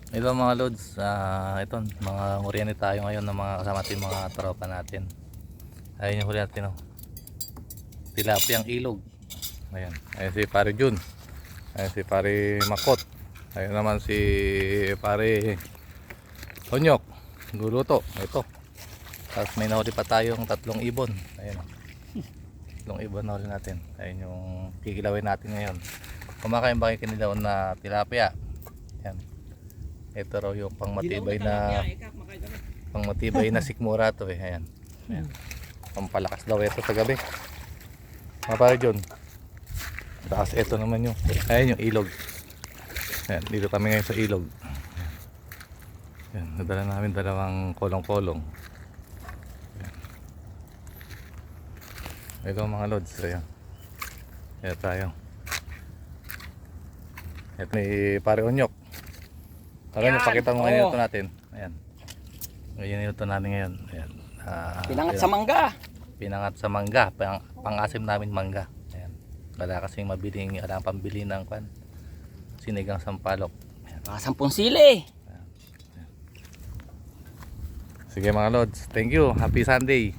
Ito mga lods, ito mga nguriani tayo ngayon ng mga kasama natin mga tropa natin. Ayun yung huli natin, oh. Tilapiyang ilog. Ayan, ayun si pare Jun. Ayun si pare Makot. Ayun naman si pare Onyok. Luluto, ito. Tapos may nahuli pa tayong 3 ibon. Ayun, oh. 3 ibon na huli natin. Ayun yung kikilawin natin ngayon. Kumakain ba kayo kinilaw na tilapia? Ayan. Ito raw yung pangmatibay na sikmura to eh. Ayan. Ayan. Pampalakas daw ito sa gabi. Mga pare John. Tapos ito naman yung, ayan yung ilog. Ayan, dito kami ngayon sa ilog. Ayan, nadala namin 2 kolong-kolong. Ito mga lods. Ayan. Ayan tayo. Ito ni pare Onyok. Tara, napakita mo ngayon ito natin. Ayan. Ngayon ito natin ngayon. Ayan. Pinangat sa mangga. Pinangat sa mangga. Pangasim namin mangga. Ayan. Wala kasing mabiling, wala pambili ng sinigang sampalok. Ayan. Mga 10 sili. Ayan. Sige mga lods. Thank you. Happy Sunday.